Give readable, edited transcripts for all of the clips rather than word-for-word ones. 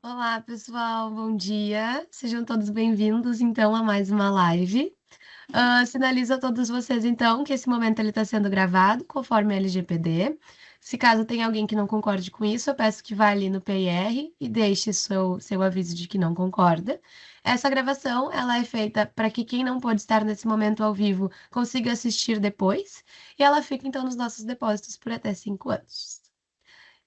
Olá, pessoal, bom dia. Sejam todos bem-vindos, então, a mais uma live. Sinalizo a todos vocês, então, que esse momento ele está sendo gravado conforme a LGPD. Se caso tenha alguém que não concorde com isso, eu peço que vá ali no PIR e deixe seu aviso de que não concorda. Essa gravação, ela é feita para que quem não pode estar nesse momento ao vivo consiga assistir depois, e ela fica, então, nos nossos depósitos por até 5 anos.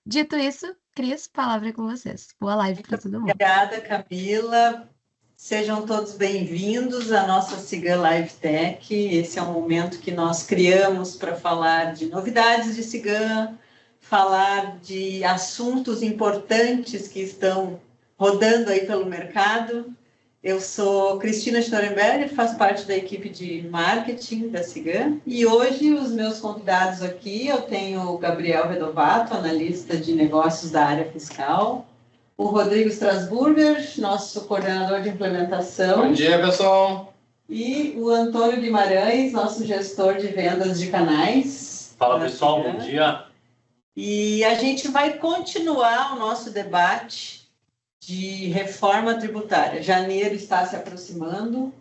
Dito isso, Cris, palavra é com vocês. Boa live para todo mundo. Obrigada, Camila. Sejam todos bem-vindos à nossa Cigã Live Tech. Esse é um momento que nós criamos para falar de novidades de Cigã, falar de assuntos importantes que estão rodando aí pelo mercado. Eu sou Cristina Schnorenberger, faço parte da equipe de marketing da Cigã, e hoje os meus convidados aqui, eu tenho o Gabriel Redovato, analista de negócios da área fiscal, o Rodrigo Strasburger, nosso coordenador de implementação. Bom dia, pessoal! E o Antônio Guimarães, nosso gestor de vendas de canais. Fala, pessoal, bom dia! E a gente vai continuar o nosso debate de reforma tributária. Janeiro está se aproximando.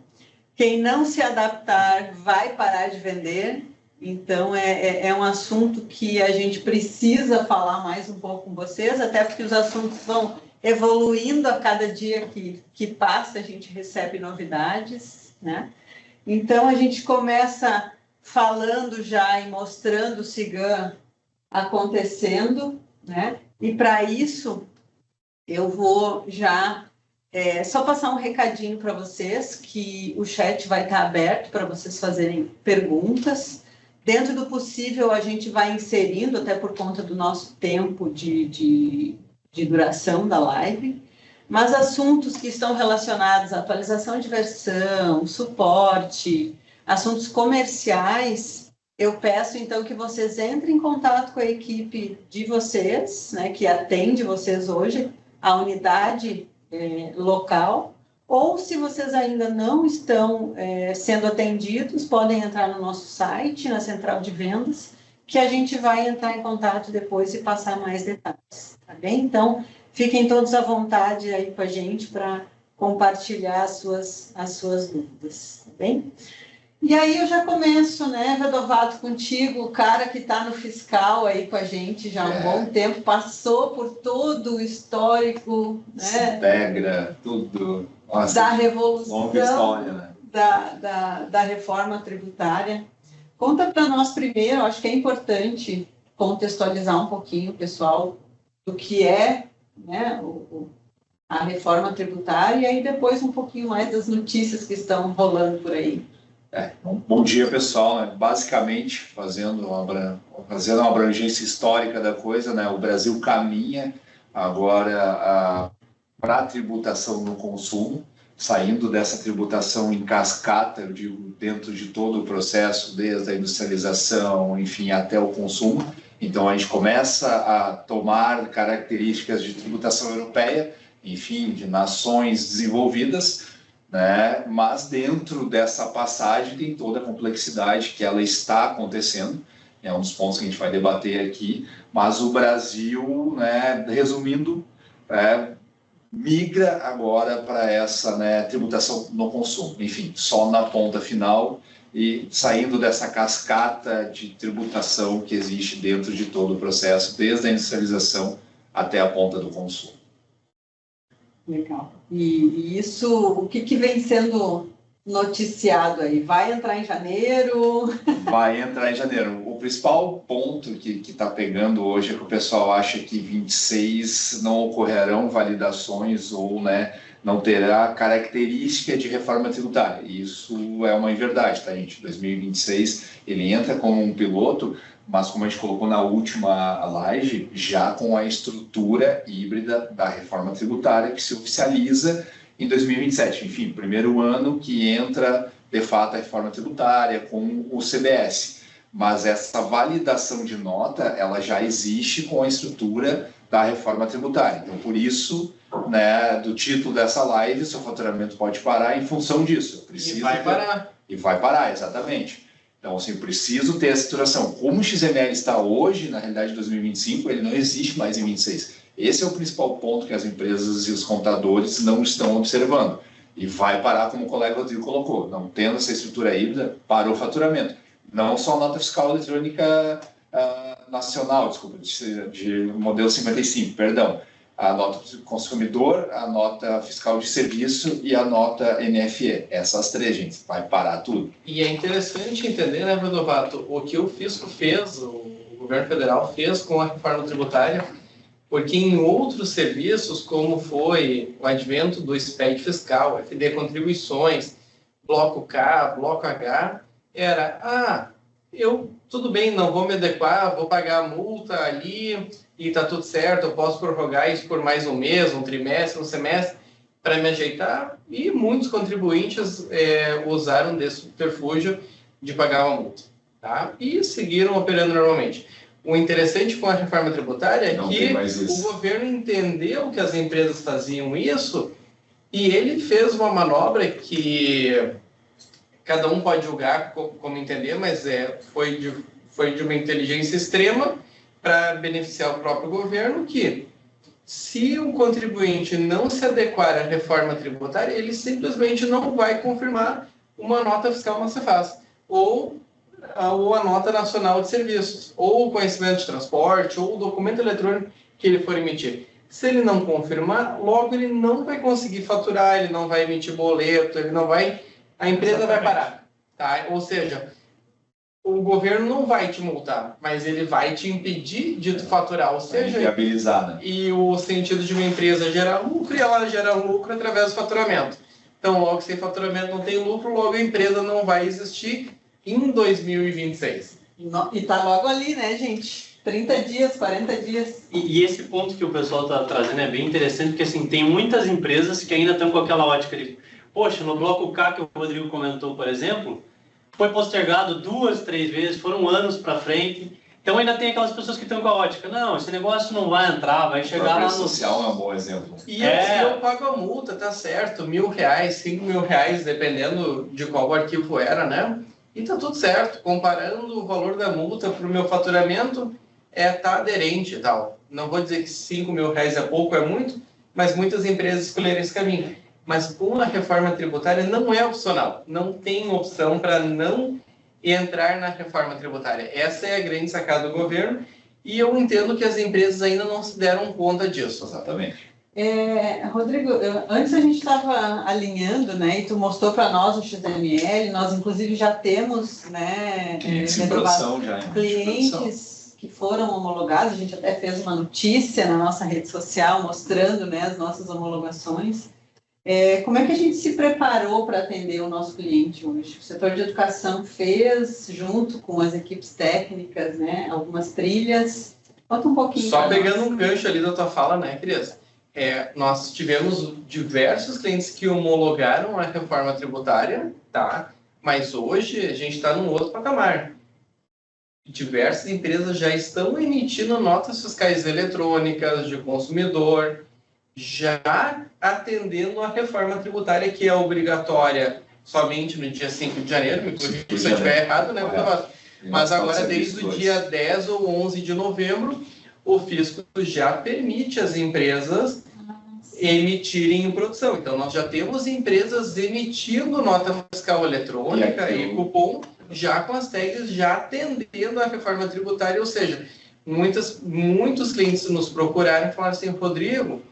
Quem não se adaptar vai parar de vender. Então, é um assunto que a gente precisa falar mais um pouco com vocês, até porque os assuntos vão evoluindo a cada dia que passa, a gente recebe novidades, né? Então, a gente começa falando já e mostrando o Cigã acontecendo, né? E para isso, eu vou já só passar um recadinho para vocês, que o chat vai estar aberto para vocês fazerem perguntas. Dentro do possível, a gente vai inserindo, até por conta do nosso tempo de duração da live, mas assuntos que estão relacionados à atualização de versão, suporte, assuntos comerciais, eu peço, então, que vocês entrem em contato com a equipe de vocês, né, que atende vocês hoje, a unidade local, ou se vocês ainda não estão sendo atendidos, podem entrar no nosso site, na central de vendas, que a gente vai entrar em contato depois e passar mais detalhes, tá bem? Então, fiquem todos à vontade aí com a gente para compartilhar as suas dúvidas, tá bem? E aí eu já começo, né, Redovato, contigo, o cara que está no fiscal aí com a gente já há um bom tempo, passou por todo o histórico, né? Integra tudo. Nossa, da revolução, longa história, né? da reforma tributária. Conta para nós primeiro, acho que é importante contextualizar um pouquinho, pessoal, do que é, né, a reforma tributária, e aí depois um pouquinho mais das notícias que estão rolando por aí. Bom dia, pessoal. Basicamente, fazendo uma abrangência histórica da coisa, né? O Brasil caminha agora para a tributação no consumo, saindo dessa tributação em cascata, eu digo, dentro de todo o processo, desde a industrialização, enfim, até o consumo. Então, a gente começa a tomar características de tributação europeia, enfim, de nações desenvolvidas, né? Mas dentro dessa passagem tem toda a complexidade que ela está acontecendo, é um dos pontos que a gente vai debater aqui, mas o Brasil, né, resumindo, migra agora para essa, né, tributação no consumo, enfim, só na ponta final e saindo dessa cascata de tributação que existe dentro de todo o processo, desde a industrialização até a ponta do consumo. Legal. E isso, o que vem sendo noticiado aí? Vai entrar em janeiro? Vai entrar em janeiro. O principal ponto que está pegando hoje é que o pessoal acha que 26 não ocorrerão validações ou, né, não terá característica de reforma tributária. Isso é uma inverdade, tá, gente? 2026 ele entra como um piloto, mas como a gente colocou na última live, já com a estrutura híbrida da reforma tributária que se oficializa em 2027. Enfim, primeiro ano que entra, de fato, a reforma tributária com o CBS. Mas essa validação de nota, ela já existe com a estrutura da reforma tributária. Então, por isso, né, do título dessa live, seu faturamento pode parar em função disso. E vai parar. E vai parar, exatamente. Então, assim, preciso ter essa estruturação. Como o XML está hoje, na realidade, de 2025, ele não existe mais em 26. Esse é o principal ponto que as empresas e os contadores não estão observando. E vai parar, como o colega Rodrigo colocou, não tendo essa estrutura híbrida, parou o faturamento. Não só a nota fiscal eletrônica nacional, desculpa, de modelo 55, perdão. A nota do consumidor, a nota fiscal de serviço e a nota NFE. Essas três, gente, vai parar tudo. E é interessante entender, né, Rodovato, o que o fisco fez, o governo federal fez com a reforma tributária, porque em outros serviços, como foi o advento do SPED fiscal, FD contribuições, bloco K, bloco H, era, tudo bem, não vou me adequar, vou pagar a multa ali e tá tudo certo, eu posso prorrogar isso por mais um mês, um trimestre, um semestre, para me ajeitar, e muitos contribuintes usaram desse subterfúgio de pagar uma multa, tá? E seguiram operando normalmente. O interessante com a reforma tributária é que o governo entendeu que as empresas faziam isso e ele fez uma manobra que cada um pode julgar como entender, mas foi de uma inteligência extrema para beneficiar o próprio governo, que se o contribuinte não se adequar à reforma tributária, ele simplesmente não vai confirmar uma nota fiscal na Cefaz, ou a nota nacional de serviços, ou o conhecimento de transporte, ou o documento eletrônico que ele for emitir. Se ele não confirmar, logo ele não vai conseguir faturar, ele não vai emitir boleto, a empresa vai parar. Tá? Ou seja, o governo não vai te multar, mas ele vai te impedir de faturar, ou seja, viabilizar, né? E o sentido de uma empresa gerar lucro, e ela gera lucro através do faturamento. Então, logo sem faturamento não tem lucro, logo a empresa não vai existir em 2026. E tá logo ali, né, gente? 30 dias, 40 dias. E esse ponto que o pessoal está trazendo é bem interessante, porque assim, tem muitas empresas que ainda estão com aquela ótica de, poxa, no bloco K que o Rodrigo comentou, por exemplo, foi postergado 2, 3 vezes, foram anos para frente. Então ainda tem aquelas pessoas que estão com a ótica, não, esse negócio não vai entrar, vai chegar lá no... social é um bom exemplo. E eu pago a multa, tá certo, R$1.000, R$5.000, dependendo de qual arquivo era, né? E tá tudo certo, comparando o valor da multa para o meu faturamento, tá aderente e tal. Não vou dizer que R$5.000 é pouco, é muito, mas muitas empresas escolheram esse caminho. Mas com a reforma tributária não é opcional, não tem opção para não entrar na reforma tributária. Essa é a grande sacada do governo e eu entendo que as empresas ainda não se deram conta disso. Exatamente. Rodrigo, antes a gente estava alinhando, né, e tu mostrou para nós o XML, nós inclusive já temos, né, clientes que foram homologados, a gente até fez uma notícia na nossa rede social mostrando, né, as nossas homologações. Como é que a gente se preparou para atender o nosso cliente hoje? O setor de educação fez, junto com as equipes técnicas, né, algumas trilhas. Conta um pouquinho. Só pegando um gancho ali da tua fala, né, Cris? Nós tivemos diversos clientes que homologaram a reforma tributária, tá? Mas hoje a gente está num outro patamar. Diversas empresas já estão emitindo notas fiscais eletrônicas de consumidor, já atendendo a reforma tributária, que é obrigatória somente no dia 5 de janeiro, me corrija se eu estiver errado, né? Mas agora, desde o dia 10 ou 11 de novembro, o fisco já permite as empresas emitirem em produção. Então, nós já temos empresas emitindo nota fiscal eletrônica e cupom, já com as tags, já atendendo a reforma tributária, ou seja, muitos clientes nos procuraram e falaram assim, Rodrigo,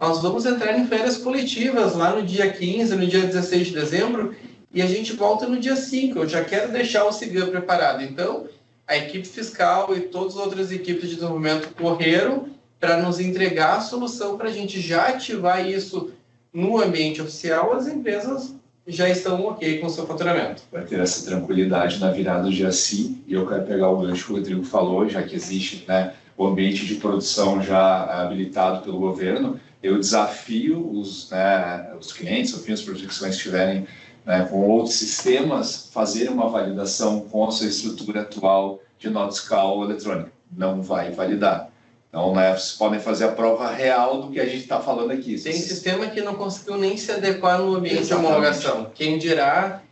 nós vamos entrar em férias coletivas lá no dia 15, no dia 16 de dezembro, e a gente volta no dia 5. Eu já quero deixar o CIGAM preparado. Então, a equipe fiscal e todas as outras equipes de desenvolvimento correram para nos entregar a solução para a gente já ativar isso no ambiente oficial. As empresas já estão ok com o seu faturamento. Vai ter essa tranquilidade na virada do dia 5, e eu quero pegar o gancho que o Rodrigo falou, já que existe, né, o ambiente de produção já habilitado pelo governo. Eu desafio os clientes, enfim, as projeções que estiverem, né, com outros sistemas, fazerem uma validação com a sua estrutura atual de nota fiscal eletrônica. Não vai validar. Então, né, vocês podem fazer a prova real do que a gente está falando aqui. Tem sistema que não conseguiu nem se adequar no ambiente de homologação. Quem dirá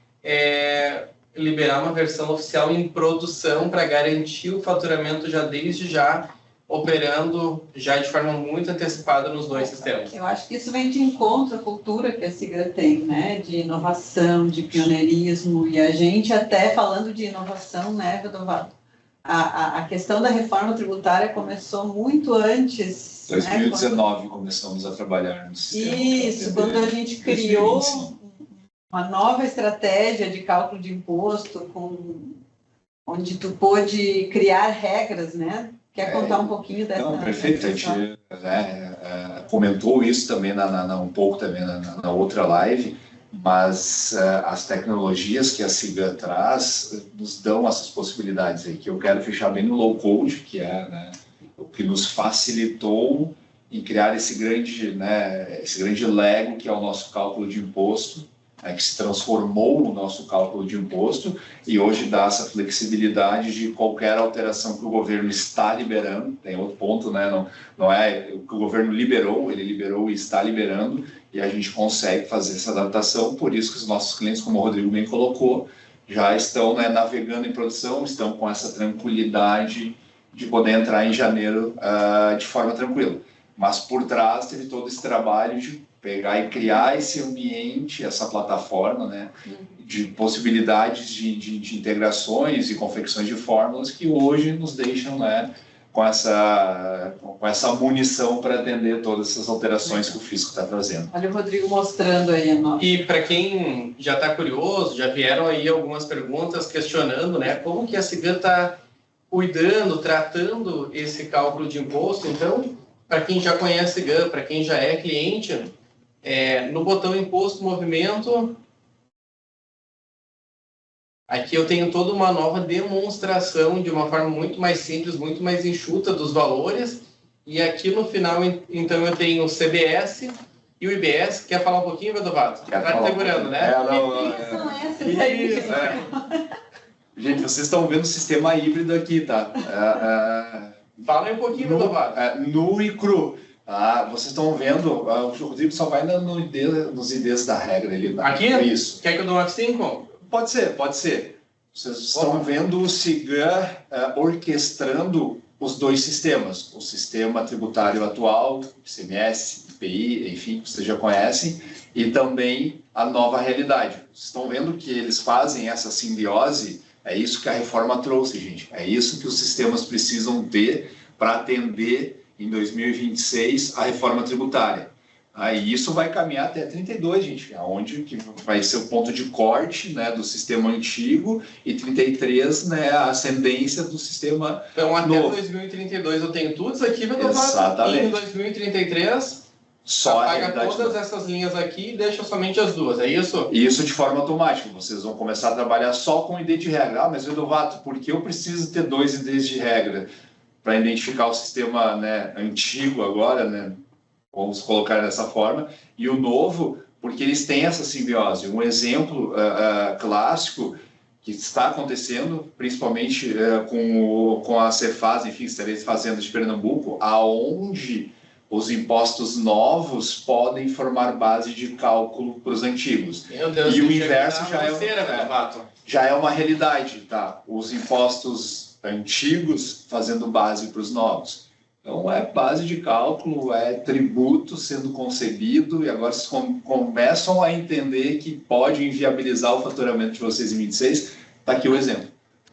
liberar uma versão oficial em produção para garantir o faturamento já desde já operando já de forma muito antecipada nos dois sistemas. Eu acho que isso vem de encontro à cultura que a SIGA tem, né? De inovação, de pioneirismo, e a gente até falando de inovação, né, Vedovato? A questão da reforma tributária começou muito antes. 2019 começamos a trabalhar no sistema. Isso, quando a gente criou uma nova estratégia de cálculo de imposto, onde tu pôde criar regras, né? Quer contar um pouquinho dessa? Não, perfeito. A gente comentou isso também um pouco também na outra live, mas as tecnologias que a SIGA traz nos dão essas possibilidades aí, que eu quero fechar bem no low code, que é, né, o que nos facilitou em criar esse grande Lego que é o nosso cálculo de imposto, que se transformou no nosso cálculo de imposto e hoje dá essa flexibilidade de qualquer alteração que o governo está liberando. Tem outro ponto, né? Não é o que o governo liberou, ele liberou e está liberando, e a gente consegue fazer essa adaptação. Por isso que os nossos clientes, como o Rodrigo bem colocou, já estão, né, navegando em produção, estão com essa tranquilidade de poder entrar em janeiro de forma tranquila. Mas por trás teve todo esse trabalho de pegar e criar esse ambiente, essa plataforma, né, de possibilidades de integrações e confecções de fórmulas que hoje nos deixam, né, com essa munição para atender todas essas alterações que o fisco está trazendo. Olha o Rodrigo mostrando aí a nossa. E para quem já está curioso, já vieram aí algumas perguntas questionando, né, como que a SIGA está cuidando, tratando esse cálculo de imposto. Então, para quem já conhece a SIGA, para quem já é cliente, no botão Imposto Movimento, aqui eu tenho toda uma nova demonstração de uma forma muito mais simples, muito mais enxuta dos valores. E aqui no final, então, eu tenho o CBS e o IBS. Quer falar um pouquinho, Vedovato? Está segurando, né? São essas aí. Gente, vocês estão vendo o sistema híbrido aqui, tá? Fala aí um pouquinho, Vedovato. Nu e cru. Vocês estão vendo, o Rodrigo só vai nos IDs da regra ali. Aqui? Isso. Quer que eu dou um F5? Pode ser. Vocês estão vendo o SIGA orquestrando os dois sistemas. O sistema tributário atual, ICMS, IPI, enfim, que vocês já conhecem, e também a nova realidade. Vocês estão vendo que eles fazem essa simbiose. É isso que a reforma trouxe, gente. É isso que os sistemas precisam ter para atender em 2026 a reforma tributária. E isso vai caminhar até 32, gente, onde que vai ser o ponto de corte, né, do sistema antigo, e 33, né, a ascendência do sistema então, até novo. 2032 eu tenho tudo isso aqui, Exatamente. E em 2033 só apaga todas essas linhas aqui e deixa somente as duas, é isso? Isso de forma automática. Vocês vão começar a trabalhar só com ID de regra. Mas, Vedovato, por que eu preciso ter dois IDs de regra? Para identificar o sistema, né, antigo agora, né, vamos colocar dessa forma, e o novo, porque eles têm essa simbiose. Um exemplo clássico que está acontecendo, principalmente com a Cefaz, enfim, Estareis Fazendas de Pernambuco, aonde os impostos novos podem formar base de cálculo para os antigos. Meu Deus, e o inverso já é uma realidade, tá? Os impostos antigos fazendo base para os novos. Então, é base de cálculo, é tributo sendo concebido, e agora vocês começam a entender que pode inviabilizar o faturamento de vocês em 26. Está aqui o exemplo.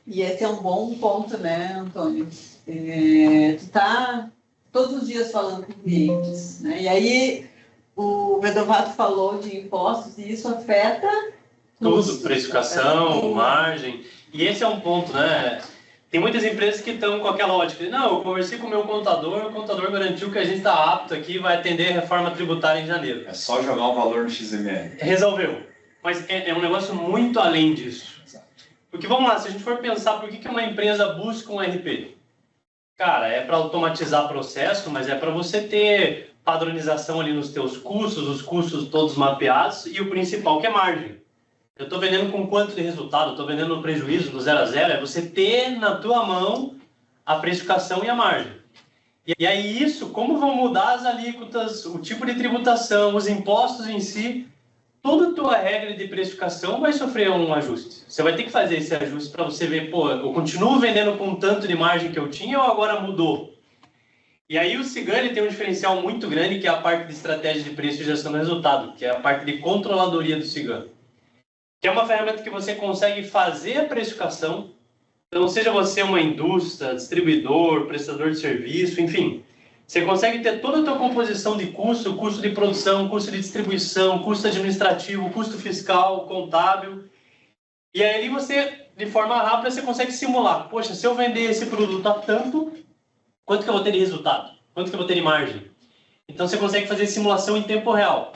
E esse é um bom ponto, né, Antônio? Tu está todos os dias falando com clientes, né? E aí, o Vedovato falou de impostos, e isso afeta tudo, precificação, margem. E esse é um ponto, né? Tem muitas empresas que estão com aquela ótica de, não, eu conversei com o meu contador, o contador garantiu que a gente está apto aqui, vai atender a reforma tributária em janeiro. É só jogar um valor no XML. Resolveu. Mas é um negócio muito além disso. Exato. Porque vamos lá, se a gente for pensar por que uma empresa busca um RP? Cara, é para automatizar processo, mas é para você ter padronização ali nos teus custos, os custos todos mapeados, e o principal que é margem. Eu estou vendendo com quanto de resultado? Estou vendendo no prejuízo, no 0 a 0. É você ter na tua mão a precificação e a margem. E aí isso, como vão mudar as alíquotas, o tipo de tributação, os impostos em si, toda a tua regra de precificação vai sofrer um ajuste. Você vai ter que fazer esse ajuste para você ver, pô, eu continuo vendendo com tanto de margem que eu tinha ou agora mudou? E aí o Cigam ele tem um diferencial muito grande, que é a parte de estratégia de preço e gestão do resultado, que é a parte de controladoria do Cigam, que é uma ferramenta que você consegue fazer a precificação. Então, seja você uma indústria, distribuidor, prestador de serviço, enfim, você consegue ter toda a tua composição de custo, custo de produção, custo de distribuição, custo administrativo, custo fiscal, contábil. E aí você, de forma rápida, você consegue simular. Poxa, se eu vender esse produto a tanto, quanto que eu vou ter de resultado? Quanto que eu vou ter de margem? Então você consegue fazer simulação em tempo real.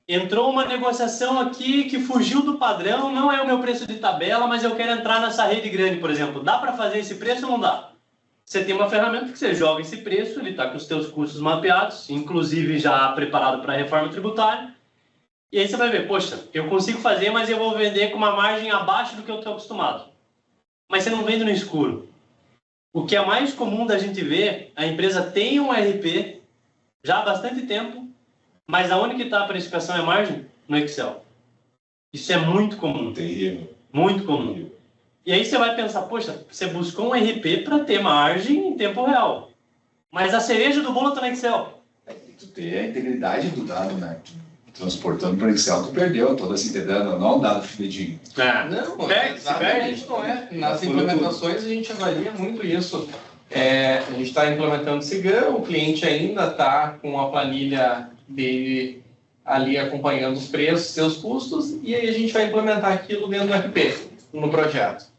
Entrou uma negociação aqui que fugiu do padrão, não é o meu preço de tabela, mas eu quero entrar nessa rede grande, por exemplo. Dá para fazer esse preço ou não dá? Você tem uma ferramenta que você joga esse preço, ele está com os seus custos mapeados, inclusive já preparado para a reforma tributária. E aí você vai ver, poxa, eu consigo fazer, mas eu vou vender com uma margem abaixo do que eu estou acostumado. Mas você não vende no escuro. O que é mais comum da gente ver, a empresa tem um RP já há bastante tempo, mas aonde que está a precificação e a margem? No Excel. Isso é muito comum. Terrível. Muito comum. E aí você vai pensar, poxa, você buscou um RP para ter margem em tempo real. Mas a cereja do bolo está no Excel. Tu ter a integridade do dado, né? Transportando para o Excel, tu perdeu toda essa integridade, não é um dado fidedigno. Não, exatamente não é. Nas implementações a gente avalia muito isso. A gente está implementando o Cigam, o cliente ainda está com a planilha dele ali acompanhando os preços, seus custos, e aí a gente vai implementar aquilo dentro do RP, no projeto.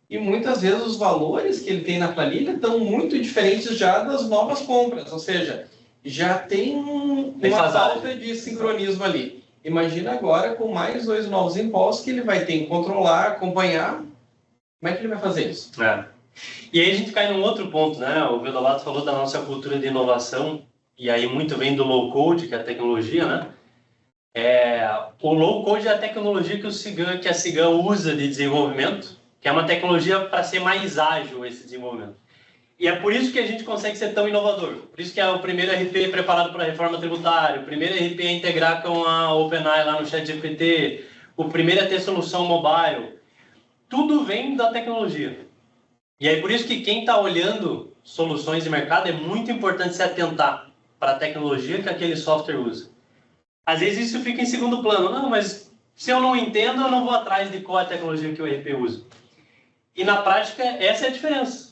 E muitas vezes os valores que ele tem na planilha estão muito diferentes já das novas compras, ou seja, já tem uma falta de sincronismo ali. Imagina agora com mais 2 novos impostos que ele vai ter que controlar, acompanhar. Como é que ele vai fazer isso? E aí a gente cai num outro ponto, né? O Vedovato falou da nossa cultura de inovação, e aí muito vem do low code, que é a tecnologia, né? O low code é a tecnologia que a Cigam usa de desenvolvimento, que é uma tecnologia para ser mais ágil esse desenvolvimento. E é por isso que a gente consegue ser tão inovador. Por isso que é o primeiro RP preparado para a reforma tributária, o primeiro RP a integrar com a OpenAI lá no ChatGPT, o primeiro a ter solução mobile. Tudo vem da tecnologia. E aí por isso que quem está olhando soluções de mercado é muito importante se atentar para a tecnologia que aquele software usa. Às vezes isso fica em segundo plano. Não, mas se eu não entendo, eu não vou atrás de qual é a tecnologia que o RP usa. E na prática, essa é a diferença.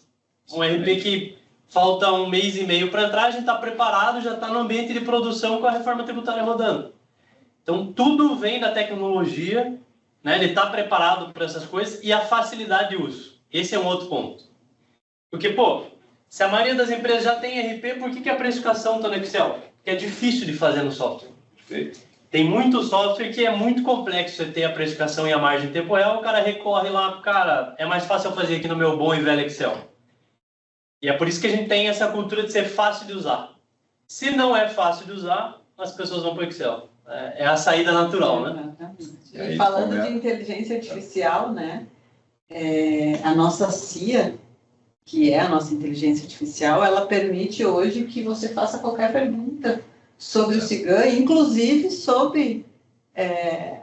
Um RP que falta 1 mês e meio para entrar, a gente está preparado, já está no ambiente de produção com a reforma tributária rodando. Então, tudo vem da tecnologia, né? Ele está preparado para essas coisas e a facilidade de uso. Esse é um outro ponto. Porque, se a maioria das empresas já tem RP, por que a precificação está no Excel? Porque é difícil de fazer no software. Perfeito. Tem muito software que é muito complexo você ter a precificação e a margem em tempo real, o cara recorre lá, cara, é mais fácil eu fazer aqui no meu bom e velho Excel. E é por isso que a gente tem essa cultura de ser fácil de usar. Se não é fácil de usar, as pessoas vão para o Excel. É a saída natural, né? E falando de inteligência artificial, né? A nossa CIA, que é a nossa inteligência artificial, ela permite hoje que você faça qualquer pergunta sobre o Cigam, inclusive sobre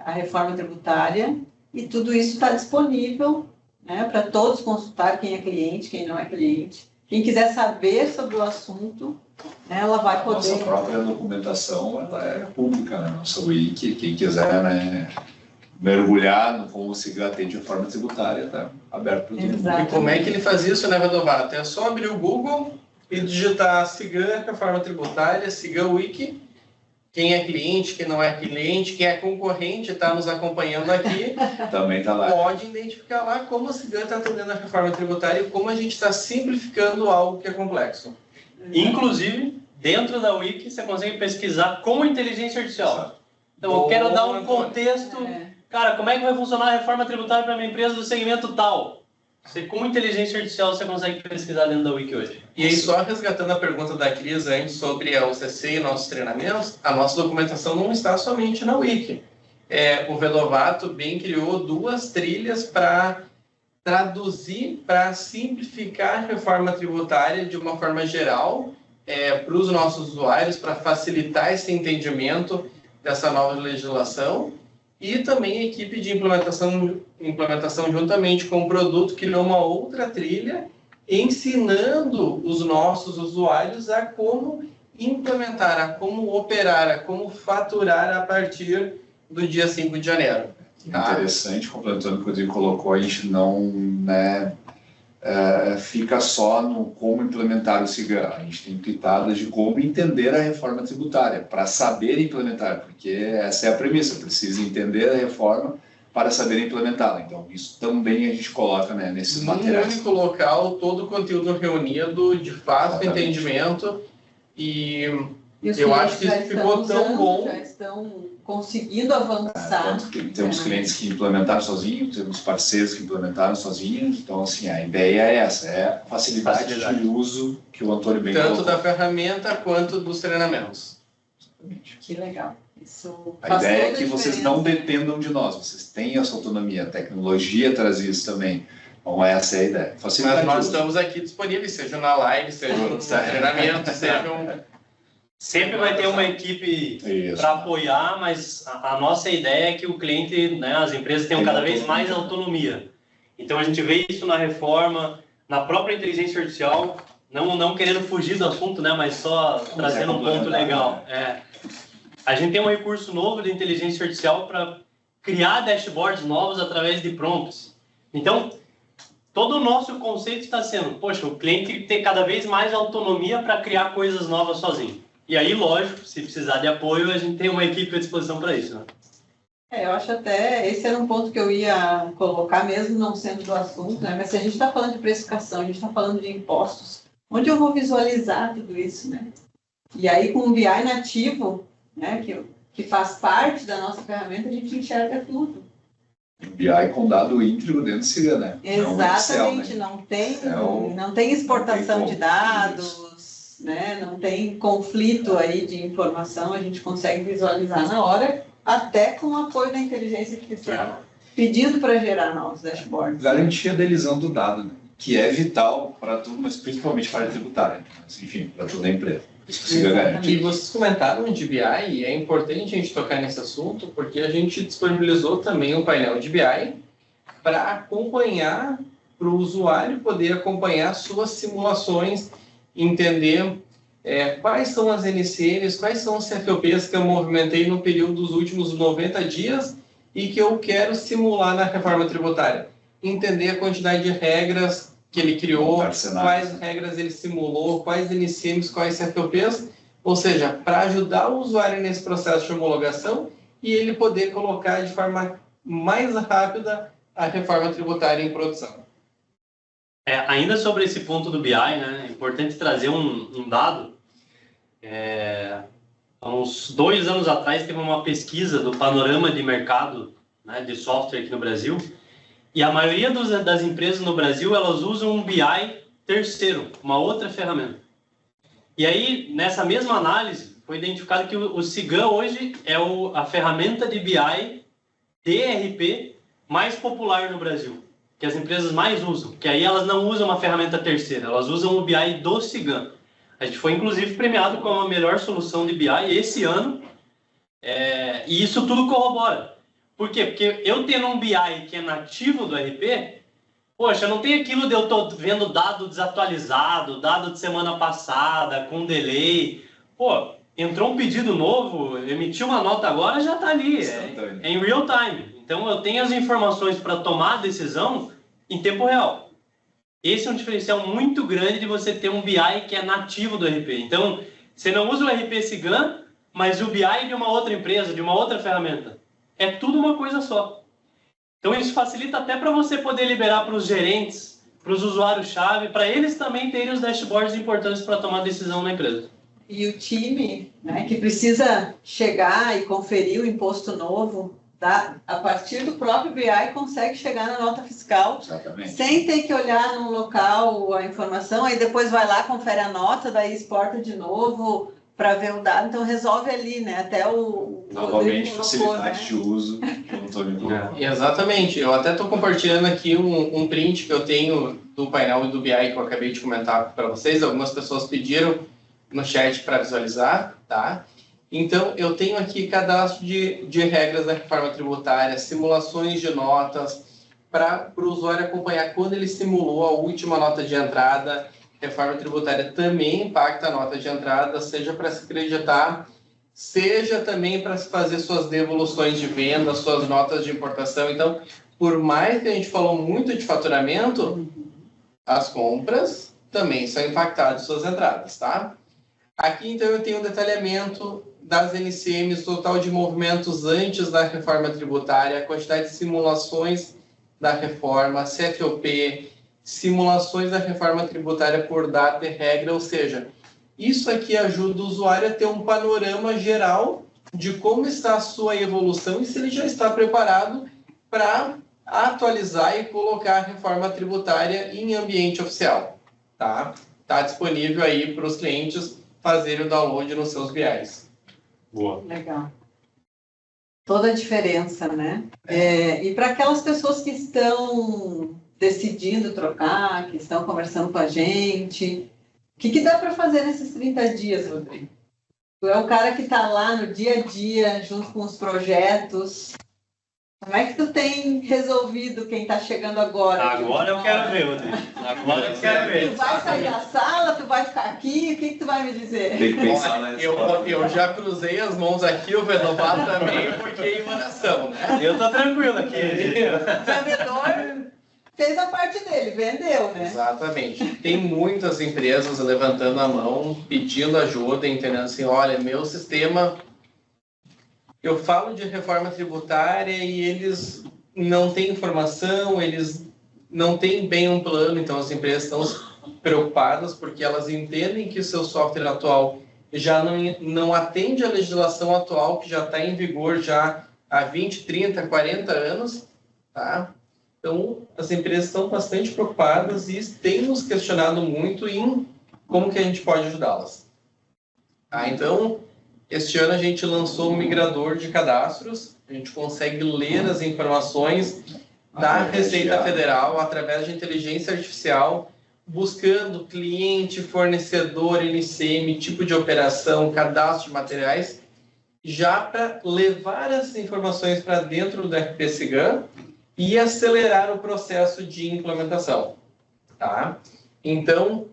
a reforma tributária, e tudo isso está disponível, né, para todos consultar, quem é cliente, quem não é cliente. Quem quiser saber sobre o assunto, né, ela vai poder... Nossa própria documentação ela é pública, né? Nossa wiki, quem quiser, né, mergulhar no como o Cigam atende a reforma tributária, está aberto para todo mundo. E como é que ele faz isso, né, Vedovato? É só abrir o Google e digitar Cigam, reforma tributária, Cigam Wiki. Quem é cliente, quem não é cliente, quem é concorrente está nos acompanhando aqui. Também está lá. Pode identificar lá como o Cigam está atendendo a reforma tributária e como a gente está simplificando algo que é complexo. Inclusive, dentro da Wiki, você consegue pesquisar com inteligência artificial. Então, eu quero dar um contexto. Cara, como é que vai funcionar a reforma tributária para minha empresa do segmento tal? Você, com inteligência artificial, você consegue pesquisar dentro da Wiki hoje. E aí, só resgatando a pergunta da Cris antes sobre a UCC e nossos treinamentos, a nossa documentação não está somente na Wiki. O Vedovato bem criou 2 trilhas para traduzir, para simplificar a reforma tributária de uma forma geral para os nossos usuários, para facilitar esse entendimento dessa nova legislação. E também a equipe de implementação juntamente com o produto criou uma outra trilha ensinando os nossos usuários a como implementar, a como operar, a como faturar a partir do dia 5 de janeiro. Interessante, complementando o que o Rodrigo colocou, a gente não, né, fica só no como implementar o CIGAM. A gente tem pitadas de como entender a reforma tributária, para saber implementar, porque essa é a premissa, precisa entender a reforma para saber implementá-la. Então, isso também a gente coloca, né, nesses materiais. No único local, todo o conteúdo reunido, de fato, entendimento, e eu acho que isso ficou tão bom. Já estão conseguindo avançar. Temos clientes que implementaram sozinhos, temos parceiros que implementaram sozinhos, então, assim, a ideia é essa, é a facilidade de uso que o Antônio bem colocou. Tanto da ferramenta quanto dos treinamentos. Que legal. Isso a ideia é que vocês não dependam de nós, vocês têm essa autonomia, a tecnologia traz isso também. Então, essa é a ideia. Mas nós estamos aqui disponíveis, seja na live, seja no treinamento, seja Sempre vai ter uma equipe para apoiar, mas a nossa ideia é que o cliente, né, as empresas tenham cada vez mais autonomia. Então a gente vê isso na reforma, na própria inteligência artificial, não querendo fugir do assunto, né, mas só trazendo um ponto legal. A gente tem um recurso novo de inteligência artificial para criar dashboards novos através de prompts. Então, todo o nosso conceito está sendo, poxa, o cliente tem cada vez mais autonomia para criar coisas novas sozinho. E aí, lógico, se precisar de apoio, a gente tem uma equipe à disposição para isso, né? Eu acho até, esse era um ponto que eu ia colocar, mesmo não sendo do assunto, né? Mas se a gente está falando de precificação, a gente está falando de impostos, onde eu vou visualizar tudo isso, né? E aí, com o BI nativo, né, que faz parte da nossa ferramenta, a gente enxerga tudo. BI com dado íntegro dentro do CIGAM, né? Exatamente, Excel, né? não tem exportação de dados, né? Não tem conflito aí de informação, a gente consegue visualizar na hora, até com o apoio da inteligência artificial, pedindo para gerar novos dashboards. Garantia da elisão do dado, né? Que é vital para tudo, mas principalmente para a tributária, mas, enfim, para toda a empresa. E vocês comentaram de BI, e é importante a gente tocar nesse assunto, porque a gente disponibilizou também um painel de BI para acompanhar, para o usuário poder acompanhar suas simulações, entender quais são as NCNs, quais são os CFOPs que eu movimentei no período dos últimos 90 dias e que eu quero simular na reforma tributária. Entender a quantidade de regras que ele criou, quais regras ele simulou, quais NCMs, quais CFOPs, ou seja, para ajudar o usuário nesse processo de homologação e ele poder colocar de forma mais rápida a reforma tributária em produção. Ainda sobre esse ponto do BI, né, é importante trazer um dado. Há uns 2 anos atrás teve uma pesquisa do panorama de mercado, né, de software aqui no Brasil, e a maioria das empresas no Brasil, elas usam um BI terceiro, uma outra ferramenta. E aí, nessa mesma análise, foi identificado que o CIGAM hoje é a ferramenta de BI DRP mais popular no Brasil, que as empresas mais usam, que aí elas não usam uma ferramenta terceira, elas usam o BI do CIGAM. A gente foi, inclusive, premiado como a melhor solução de BI esse ano, e isso tudo corrobora. Por quê? Porque eu tendo um BI que é nativo do RP, poxa, não tem aquilo de eu tô vendo dado desatualizado, dado de semana passada, com delay. Pô, entrou um pedido novo, emitiu uma nota agora, já está ali, é em real time. Então, eu tenho as informações para tomar a decisão em tempo real. Esse é um diferencial muito grande de você ter um BI que é nativo do RP. Então, você não usa o RP CIGAM, mas o BI de uma outra empresa, de uma outra ferramenta. É tudo uma coisa só. Então, isso facilita até para você poder liberar para os gerentes, para os usuários-chave, para eles também terem os dashboards importantes para tomar decisão na empresa. E o time, né, que precisa chegar e conferir o imposto novo, a partir do próprio BI, consegue chegar na nota fiscal. Exatamente. Sem ter que olhar num local a informação, aí depois vai lá, confere a nota, daí exporta de novo para ver o dado. Então, resolve ali, né? Até novamente, facilidade de uso que eu não estou vendo. Exatamente. Eu até estou compartilhando aqui um print que eu tenho do painel do BI que eu acabei de comentar para vocês. Algumas pessoas pediram no chat para visualizar, tá? Então, eu tenho aqui cadastro de regras da reforma tributária, simulações de notas, para o usuário acompanhar quando ele simulou a última nota de entrada. Reforma tributária também impacta a nota de entrada, seja para se creditar, seja também para se fazer suas devoluções de venda, suas notas de importação. Então, por mais que a gente falou muito de faturamento, as compras também são impactadas suas entradas, tá? Aqui, então, eu tenho um detalhamento das NCMs, total de movimentos antes da reforma tributária, a quantidade de simulações da reforma, CFOP, simulações da reforma tributária por data e regra, ou seja, isso aqui ajuda o usuário a ter um panorama geral de como está a sua evolução e se ele já está preparado para atualizar e colocar a reforma tributária em ambiente oficial, tá? Está disponível aí para os clientes fazerem o download nos seus BIs. Boa. Legal. Toda a diferença, né? E para aquelas pessoas que estão decidindo trocar, que estão conversando com a gente, o que dá para fazer nesses 30 dias, Rodrigo? Tu é o cara que está lá no dia a dia, junto com os projetos. Como é que tu tem resolvido quem está chegando agora? Agora eu quero ver, Rodrigo. Agora eu quero ver. Tu vai sair da sala, tu vai ficar aqui, o que tu vai me dizer? Tem que pensar na Eu já cruzei as mãos aqui, o Venovato também, porque em oração, né? Eu tô tranquilo aqui. O vendedor fez a parte dele, vendeu, né? Exatamente. Tem muitas empresas levantando a mão, pedindo ajuda, entendendo assim, olha, meu sistema... Eu falo de reforma tributária e eles não têm informação, eles não têm bem um plano, então as empresas estão preocupadas porque elas entendem que o seu software atual já não atende à legislação atual que já está em vigor já há 20, 30, 40 anos, tá? Então, as empresas estão bastante preocupadas e têm nos questionado muito em como que a gente pode ajudá-las. Tá? Então, este ano a gente lançou um migrador de cadastros, a gente consegue ler as informações da Receita Federal através de inteligência artificial, buscando cliente, fornecedor, NCM, tipo de operação, cadastro de materiais, já para levar essas informações para dentro do RP-SIGAM e acelerar o processo de implementação. Tá? Então,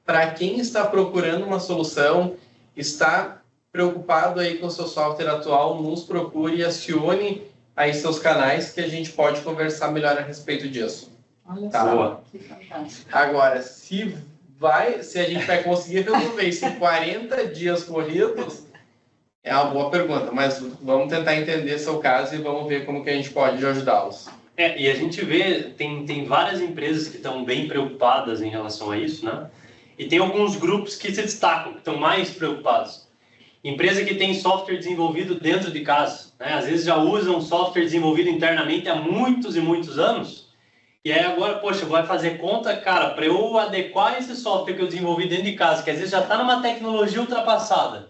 para quem está procurando uma solução, está preocupado aí com o seu software atual, nos procure e acione aí seus canais que a gente pode conversar melhor a respeito disso. Olha Tá? só, que fantástico. Agora, se a gente vai conseguir resolver isso em 40 dias corridos, é uma boa pergunta, mas vamos tentar entender seu caso e vamos ver como que a gente pode ajudá-los. E a gente vê, tem várias empresas que estão bem preocupadas em relação a isso, né? E tem alguns grupos que se destacam, que estão mais preocupados. Empresa que tem software desenvolvido dentro de casa, né? Às vezes já usam software desenvolvido internamente há muitos e muitos anos. E aí agora, poxa, vai fazer conta, cara, para eu adequar esse software que eu desenvolvi dentro de casa, que às vezes já está numa tecnologia ultrapassada,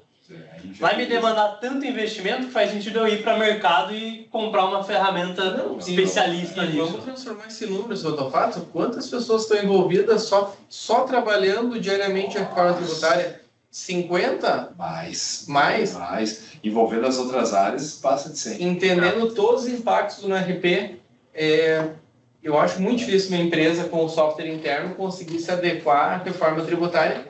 vai me demandar tanto investimento que faz sentido eu ir para o mercado e comprar uma ferramenta especialista nisso. Vamos transformar esse número, seu Venovato. Quantas pessoas estão envolvidas só trabalhando diariamente a reforma tributária? 50? Mais. Mais? Mais. Envolvendo as outras áreas, passa de 100. Entendendo todos os impactos no RP, eu acho muito difícil uma empresa com o software interno conseguir se adequar à reforma tributária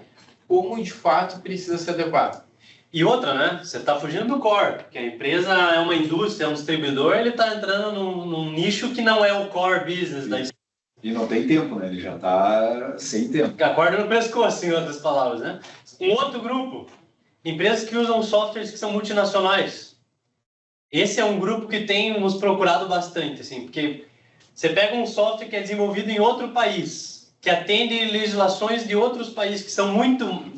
como de fato precisa se adequar. E outra, né? Você está fugindo do core, porque a empresa é uma indústria, é um distribuidor, ele está entrando num nicho que não é o core business da empresa. E não tem tempo, né? Ele já está sem tempo. Acorda no pescoço, em outras palavras, né? Um outro grupo, empresas que usam softwares que são multinacionais. Esse é um grupo que tem nos procurado bastante, assim, porque você pega um software que é desenvolvido em outro país, que atende legislações de outros países que são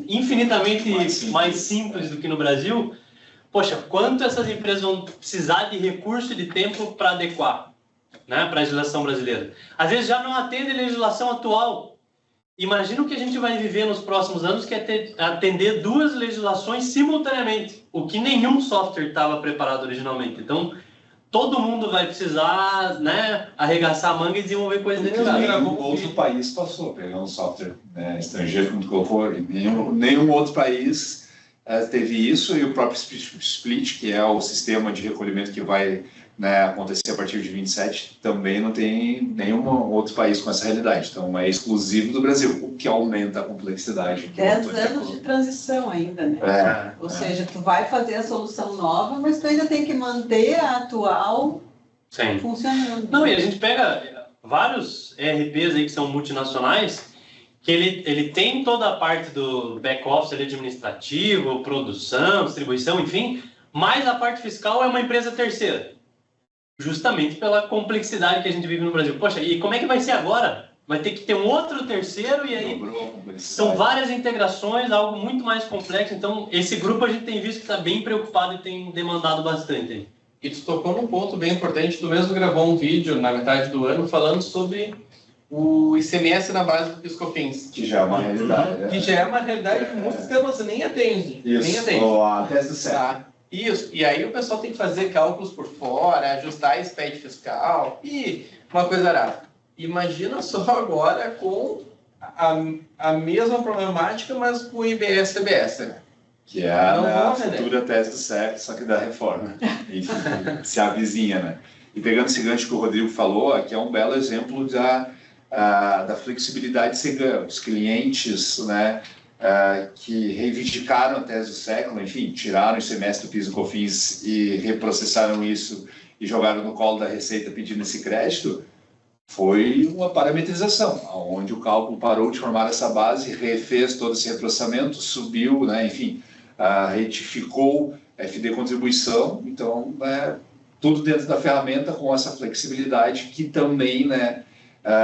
infinitamente mais simples do que no Brasil. Poxa, quanto essas empresas vão precisar de recurso e de tempo para adequar, né, para a legislação brasileira? Às vezes já não atende a legislação atual. Imagina o que a gente vai viver nos próximos anos, que é atender duas legislações simultaneamente, o que nenhum software estava preparado originalmente. Então, todo mundo vai precisar, né, arregaçar a manga e desenvolver coisas dentro de casa. Nenhum outro país passou, pegar um software estrangeiro, como tu colocou, nenhum outro país teve isso, e o próprio Split, que é o sistema de recolhimento que vai né, acontecer a partir de 27, também não tem nenhum outro país com essa realidade. Então, é exclusivo do Brasil, o que aumenta a complexidade. 10 anos de transição ainda, né? Ou seja, tu vai fazer a solução nova, mas tu ainda tem que manter a atual funcionando. Não, e a gente pega vários ERPs aí que são multinacionais, que ele tem toda a parte do back-office administrativo, produção, distribuição, enfim, mas a parte fiscal é uma empresa terceira. Justamente pela complexidade que a gente vive no Brasil. Poxa, e como é que vai ser agora? Vai ter que ter um outro terceiro e aí são várias integrações, algo muito mais complexo. Então, esse grupo a gente tem visto que está bem preocupado e tem demandado bastante. E tu tocou num ponto bem importante. Tu mesmo gravou um vídeo na metade do ano falando sobre o ICMS na base do PIS/COFINS. Que já é uma realidade. Que já é uma realidade que muitos sistemas nem atendem. Isso, nem atende. A tese do certo. Isso, e aí o pessoal tem que fazer cálculos por fora, ajustar esse SPED fiscal, e uma coisa arada. Imagina só agora com a mesma problemática, mas com o IBS-CBS, né? Que é a futura tese do certo, só que da reforma. Enfim, se avizinha, né? E pegando esse gancho que o Rodrigo falou, aqui é um belo exemplo da flexibilidade cigana. Os clientes, né, que reivindicaram a tese do século, enfim, tiraram o ICMS do PIS e COFINS e reprocessaram isso e jogaram no colo da Receita pedindo esse crédito, foi uma parametrização, onde o cálculo parou de formar essa base, refez todo esse reprocessamento, subiu, né, enfim, retificou FD contribuição, então, tudo dentro da ferramenta com essa flexibilidade que também, né,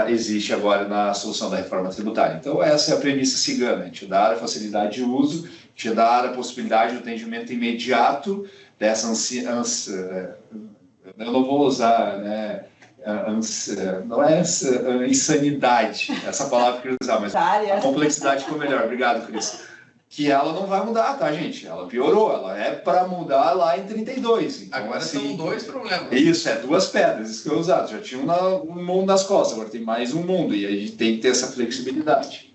existe agora na solução da reforma tributária. Então, essa é a premissa cigana, te dar a facilidade de uso, te dar a possibilidade do atendimento imediato dessa eu não vou usar, né, não é insanidade, essa palavra que eu queria usar, mas a complexidade ficou melhor. Obrigado, Cris. Que ela não vai mudar, tá, gente? Ela piorou, ela é para mudar lá em 32. Então, agora assim, são dois problemas. Isso, duas pedras, isso que eu usava. Já tinha um mundo nas costas, agora tem mais um mundo, e a gente tem que ter essa flexibilidade.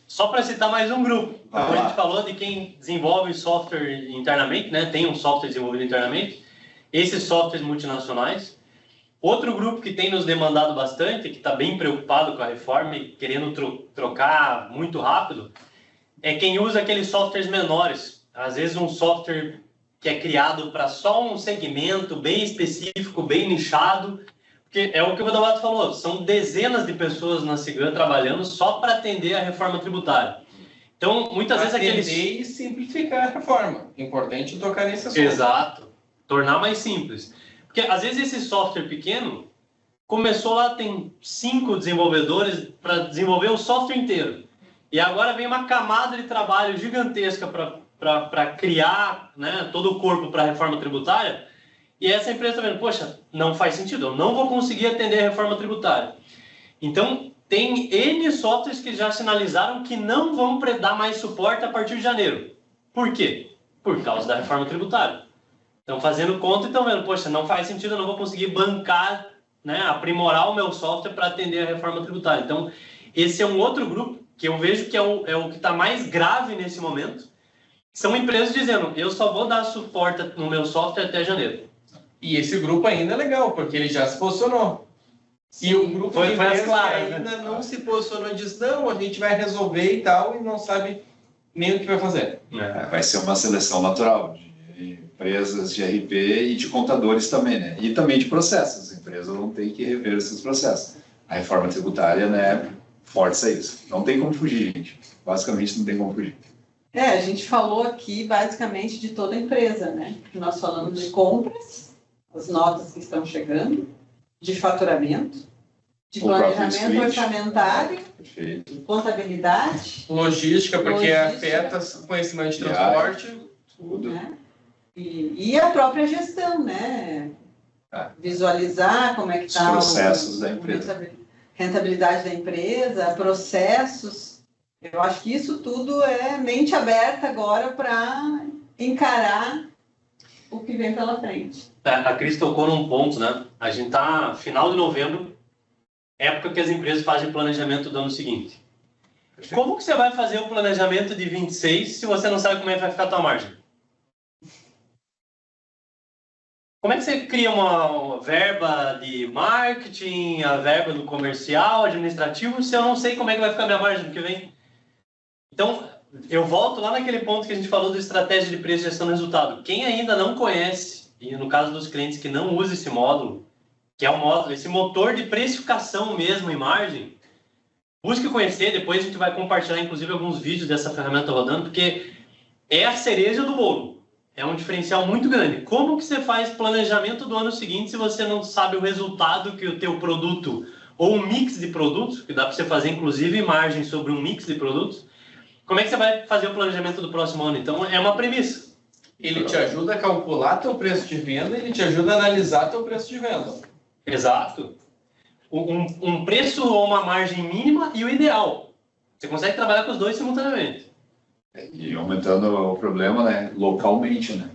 Só para citar mais um grupo, a gente falou de quem desenvolve software internamente, né? Tem um software desenvolvido internamente, esses softwares multinacionais. Outro grupo que tem nos demandado bastante, que está bem preocupado com a reforma e querendo trocar muito rápido, é quem usa aqueles softwares menores. Às vezes um software que é criado para só um segmento bem específico, bem nichado, porque é o que o Rodovato falou, são dezenas de pessoas na Cigan trabalhando só para atender a reforma tributária. Então, muitas vezes aqueles... Atender e simplificar a reforma. Importante tocar nesse assunto. Exato. Tornar mais simples. Porque, às vezes, esse software pequeno começou lá, tem 5 desenvolvedores para desenvolver o software inteiro. E agora vem uma camada de trabalho gigantesca para criar, né, todo o corpo para a reforma tributária. E essa empresa está vendo, poxa, não faz sentido, eu não vou conseguir atender a reforma tributária. Então, tem N softwares que já sinalizaram que não vão dar mais suporte a partir de janeiro. Por quê? Por causa da reforma tributária. Estão fazendo conta e estão vendo, poxa, não faz sentido, eu não vou conseguir bancar, né, aprimorar o meu software para atender a reforma tributária. Então, esse é um outro grupo que eu vejo que é o que está mais grave nesse momento. São empresas dizendo, eu só vou dar suporte no meu software até janeiro. E esse grupo ainda é legal, porque ele já se posicionou. E o grupo foi de empresas claras, que ainda né? não se posicionou, diz, não, a gente vai resolver e tal, e não sabe nem o que vai fazer. Vai ser uma seleção natural de empresas de RP e de contadores também, né? E também de processos. As empresas vão ter que rever esses processos. A reforma tributária, né, força isso. Não tem como fugir, gente. Basicamente, não tem como fugir. A gente falou aqui basicamente de toda a empresa, né? Nós falamos de compras, as notas que estão chegando, de faturamento, de planejamento orçamentário, perfeito, contabilidade, logística, porque afeta o conhecimento de transporte, tudo. Né? E a própria gestão, né? Visualizar como é que está os processos da empresa, rentabilidade da empresa, processos. Eu acho que isso tudo é mente aberta agora para encarar o que vem pela frente. A Cris tocou num ponto, né? A gente está final de novembro, época que as empresas fazem planejamento do ano seguinte. Como que você vai fazer o planejamento de 26 se você não sabe como é que vai ficar a tua margem? Como é que você cria uma verba de marketing, a verba do comercial, administrativo, se eu não sei como é que vai ficar a minha margem no que vem? Então, eu volto lá naquele ponto que a gente falou da estratégia de preço e gestão de resultado. Quem ainda não conhece, e no caso dos clientes que não usam esse módulo, que é o módulo, esse motor de precificação mesmo em margem, busque conhecer, depois a gente vai compartilhar inclusive alguns vídeos dessa ferramenta rodando, porque é a cereja do bolo. É um diferencial muito grande. Como que você faz planejamento do ano seguinte se você não sabe o resultado que o teu produto, ou um mix de produtos, que dá para você fazer inclusive margem sobre um mix de produtos, como é que você vai fazer o planejamento do próximo ano? Então, é uma premissa. Ele te ajuda a calcular teu preço de venda, ele te ajuda a analisar teu preço de venda. Exato. Um preço ou uma margem mínima e o ideal. Você consegue trabalhar com os dois simultaneamente. E aumentando o problema, né, localmente, né?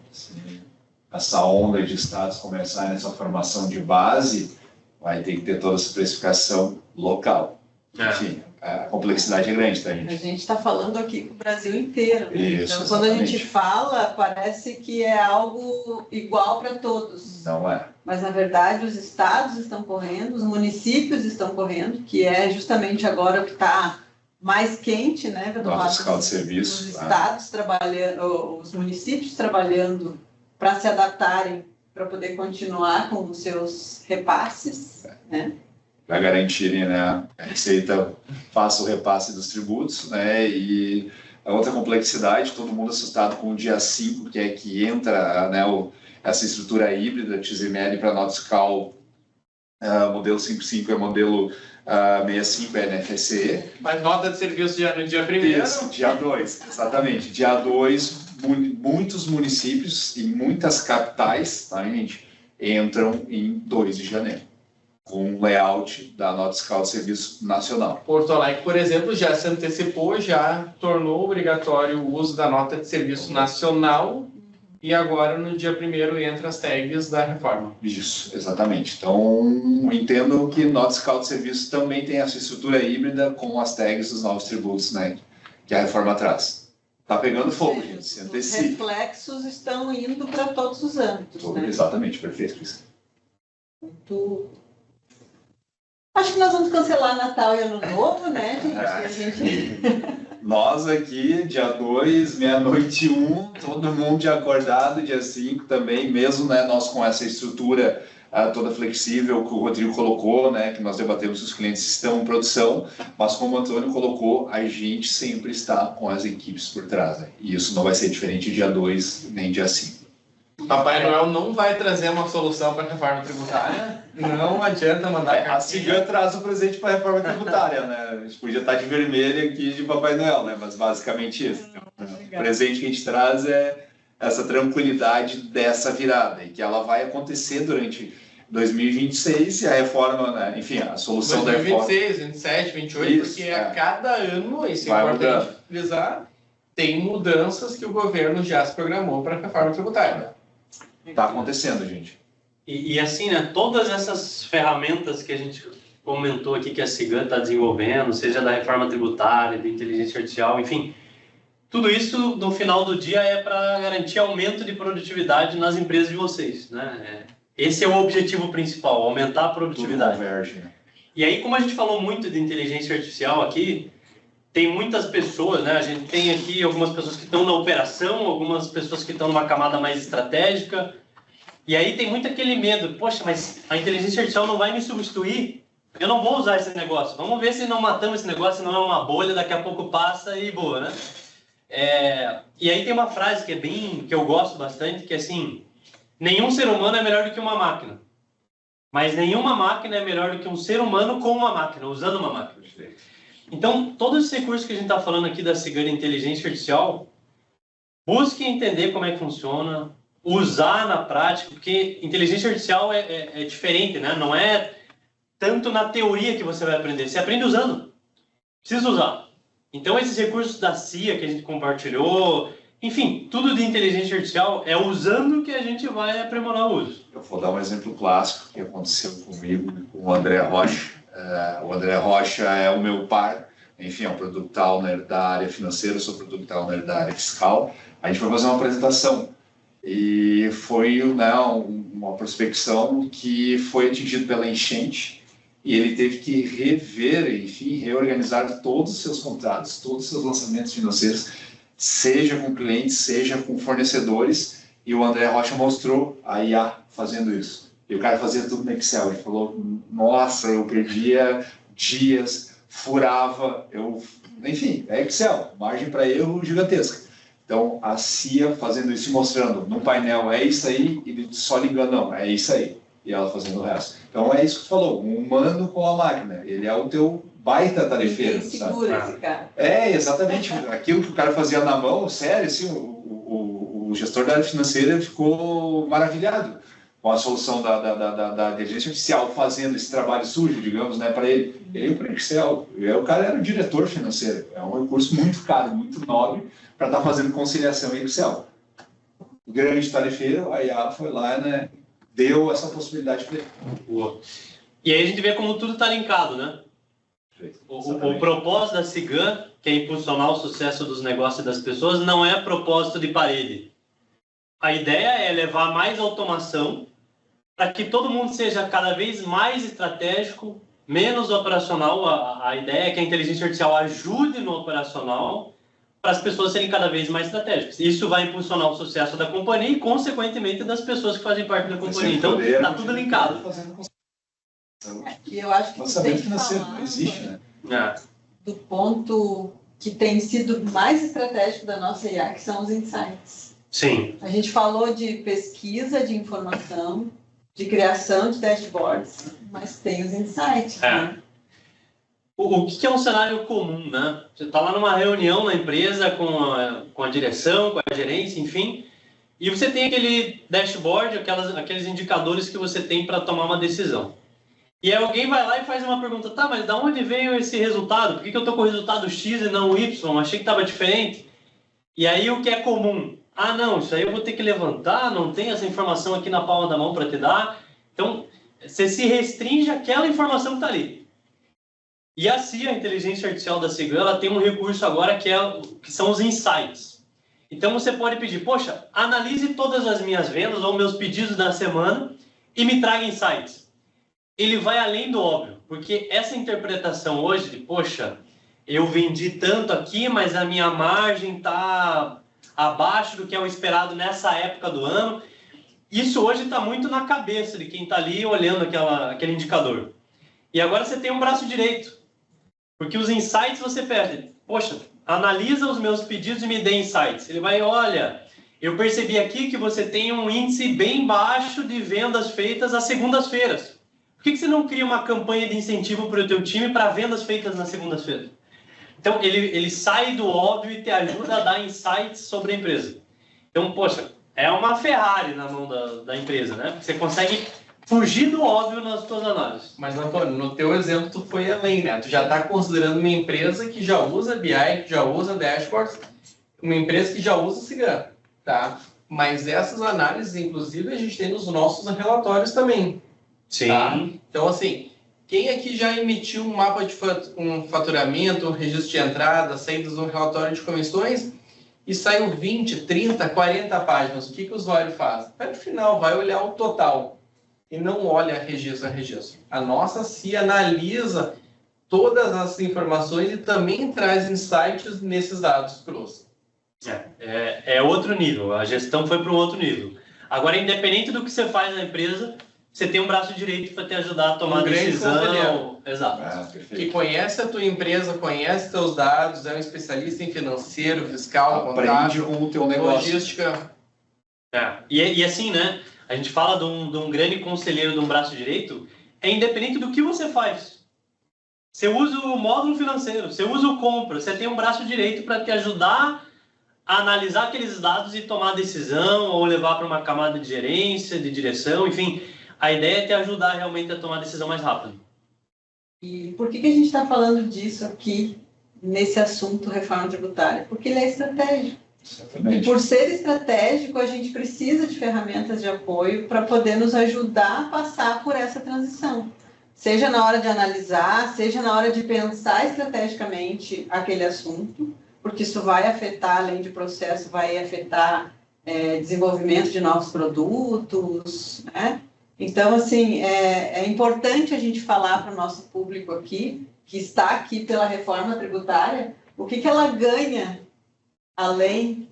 Essa onda de estados começar nessa formação de base, vai ter que ter toda essa precificação local. Enfim, a complexidade é grande, tá, gente? A gente está falando aqui com o Brasil inteiro. Né? Isso, então, quando a exatamente. gente fala, parece que é algo igual para todos. Não é. Mas, na verdade, os estados estão correndo, os municípios estão correndo, que é justamente agora o que está mais quente, né? Nota fiscal de serviço. Os estados trabalhando, os municípios trabalhando para se adaptarem, para poder continuar com os seus repasses, né? Para garantirem, né, a Receita faça o repasse dos tributos, né, e a outra complexidade, todo mundo assustado com o dia 5, que é que entra, né, essa estrutura híbrida XML para nota fiscal, modelo 55 é modelo 65 é NFSE. Mas nota de serviço já no dia 1º? Isso, dia 2, exatamente. Dia 2, muitos municípios e muitas capitais, tá, gente, entram em 2 de janeiro. Com um layout da nota fiscal de serviço nacional. Porto Alegre, por exemplo, já se antecipou, já tornou obrigatório o uso da nota de serviço nacional e agora no dia 1º entra as tags da reforma. Isso, exatamente. Então, entendo que nota fiscal de serviço também tem essa estrutura híbrida com as tags dos novos tributos, né, que a reforma traz. Está pegando fogo, gente, se Os antecipe. reflexos estão indo para todos os âmbitos. Né? Exatamente, perfeito, Cris. Muito... Acho que nós vamos cancelar Natal e Ano Novo, né, gente? Nós aqui, dia 2, meia-noite 1, todo mundo de acordado, dia 5 também, mesmo, né, nós com essa estrutura toda flexível que o Rodrigo colocou, né, que nós debatemos que os clientes estão em produção, mas como o Antônio colocou, a gente sempre está com as equipes por trás, né? E isso não vai ser diferente dia 2 nem dia 5. Papai Noel não vai trazer uma solução para a reforma tributária. Não adianta mandar A Cigan traz o presente para a reforma tributária, né? A gente podia estar de vermelho aqui de Papai Noel, né? Mas basicamente isso. O presente que a gente traz é essa tranquilidade dessa virada, e que ela vai acontecer durante 2026 e a reforma, né? Enfim, a solução 2026, da reforma... 27, 28, Isso, porque a cada ano, isso é vai importante mudando. frisar, tem mudanças que o governo já se programou para a reforma tributária. Está acontecendo, gente. E assim, né, todas essas ferramentas que a gente comentou aqui que a Cigan está desenvolvendo, seja da reforma tributária, da inteligência artificial, enfim, tudo isso no final do dia é para garantir aumento de produtividade nas empresas de vocês, né? Esse é o objetivo principal, aumentar a produtividade. Tudo converge, né? E aí, como a gente falou muito de inteligência artificial aqui, tem muitas pessoas, né? A gente tem aqui algumas pessoas que estão na operação, algumas pessoas que estão numa camada mais estratégica. E aí tem muito aquele medo, poxa, mas a inteligência artificial não vai me substituir? Eu não vou usar esse negócio. Vamos ver se não matamos esse negócio, se não é uma bolha, daqui a pouco passa e boa, né? E aí tem uma frase que que eu gosto bastante, que é assim, nenhum ser humano é melhor do que uma máquina. Mas nenhuma máquina é melhor do que um ser humano com uma máquina, usando uma máquina. Então, todos esses recursos que a gente está falando aqui da Cigan Inteligência Artificial, busque entender como é que funciona, usar na prática, porque inteligência artificial é diferente, né? Não é tanto na teoria que você vai aprender, você aprende usando. Precisa usar. Então, esses recursos da CIA que a gente compartilhou, enfim, tudo de inteligência artificial é usando que a gente vai aprimorar o uso. Eu vou dar um exemplo clássico que aconteceu comigo com o André Rocha. O André Rocha é o meu par, enfim, é um product owner da área financeira, eu sou product owner da área fiscal. A gente foi fazer uma apresentação e foi, né, um uma prospecção que foi atingido pela enchente e ele teve que rever, enfim, reorganizar todos os seus contratos, todos os seus lançamentos financeiros, seja com clientes, seja com fornecedores, e o André Rocha mostrou a IA fazendo isso. E o cara fazia tudo no Excel. Ele falou, nossa, eu perdia dias, furava, enfim, é Excel, margem para erro gigantesca. Então, a CIA fazendo isso e mostrando no painel, é isso aí, e só ligando, não, é isso aí. E ela fazendo o resto. Então, é isso que tu falou, um humano com a máquina. Ele é o teu baita tarefeiro. Ninguém segura esse cara. Exatamente. Aquilo que o cara fazia na mão, sério, assim, o gestor da área financeira ficou maravilhado com a solução da inteligência artificial fazendo esse trabalho sujo, digamos, né, para ele. Ele ia para o Excel. O cara era o diretor financeiro. É um recurso muito caro, muito nobre, para estar fazendo conciliação em Excel. O grande tarefeiro, a IA foi lá, né, deu essa possibilidade para ele. Boa. E aí a gente vê como tudo está linkado, né? O propósito da Cigan, que é impulsionar o sucesso dos negócios das pessoas, não é propósito de parede. A ideia é levar mais automação para que todo mundo seja cada vez mais estratégico, menos operacional. A ideia é que a inteligência artificial ajude no operacional para as pessoas serem cada vez mais estratégicas. Isso vai impulsionar o sucesso da companhia e, consequentemente, das pessoas que fazem parte da companhia. Então, está tudo linkado. E eu acho que lançamento financeiro não existe, né? Do ponto que tem sido mais estratégico da nossa IA, que são os insights. Sim. A gente falou de pesquisa de informação, de criação de dashboards, mas tem os insights, né? O que é um cenário comum, né? Você está lá numa reunião na empresa com a direção, com a gerência, enfim, e você tem aquele dashboard, aqueles indicadores que você tem para tomar uma decisão. E aí alguém vai lá e faz uma pergunta, tá, mas de onde veio esse resultado? Por que eu estou com o resultado X e não o Y? Achei que estava diferente. E aí o que é comum? Ah, não, isso aí eu vou ter que levantar, não tem essa informação aqui na palma da mão para te dar. Então, você se restringe àquela informação que está ali. E a CIA, a inteligência artificial da Cigan, ela tem um recurso agora que são os insights. Então você pode pedir, poxa, analise todas as minhas vendas ou meus pedidos da semana e me traga insights. Ele vai além do óbvio, porque essa interpretação hoje de, poxa, eu vendi tanto aqui, mas a minha margem está abaixo do que é o esperado nessa época do ano. Isso hoje está muito na cabeça de quem está ali olhando aquele indicador. E agora você tem um braço direito, porque os insights você pede, poxa, analisa os meus pedidos e me dê insights. Ele vai, olha, eu percebi aqui que você tem um índice bem baixo de vendas feitas às segundas-feiras. Por que você não cria uma campanha de incentivo para o teu time para vendas feitas nas segundas-feiras? Então, ele sai do óbvio e te ajuda a dar insights sobre a empresa. Então, poxa, é uma Ferrari na mão da empresa, né? Você consegue fugir do óbvio nas suas análises. Mas, Antônio, no teu exemplo, tu foi além, né? Tu já está considerando uma empresa que já usa BI, que já usa dashboards, uma empresa que já usa Cigan, tá? Mas essas análises, inclusive, a gente tem nos nossos relatórios também. Sim. Tá? Então, assim, quem aqui já emitiu um mapa de faturamento, um registro de entrada, saídas no relatório de comissões e saiu 20, 30, 40 páginas? O que o usuário faz? Vai no final, vai olhar o total e não olha registro a registro. A nossa CIA analisa todas as informações e também traz insights nesses dados crus. É outro nível, a gestão foi para um outro nível. Agora, independente do que você faz na empresa, você tem um braço direito para te ajudar a tomar decisão. Exato. Que conhece a tua empresa, conhece teus dados, é um especialista em financeiro, fiscal, contábil, com o teu negócio. Logística. E assim, né? A gente fala de um grande conselheiro de um braço direito, é independente do que você faz. Você usa o módulo financeiro, você usa o compra, você tem um braço direito para te ajudar a analisar aqueles dados e tomar decisão, ou levar para uma camada de gerência, de direção, enfim. A ideia é te ajudar realmente a tomar a decisão mais rápido. E por que a gente está falando disso aqui, nesse assunto reforma tributária? Porque ele é estratégico. Exatamente. E por ser estratégico, a gente precisa de ferramentas de apoio para poder nos ajudar a passar por essa transição. Seja na hora de analisar, seja na hora de pensar estrategicamente aquele assunto, porque isso vai afetar, além de processo, vai afetar desenvolvimento de novos produtos, né? Então, assim, é importante a gente falar para o nosso público aqui, que está aqui pela reforma tributária, o que ela ganha, além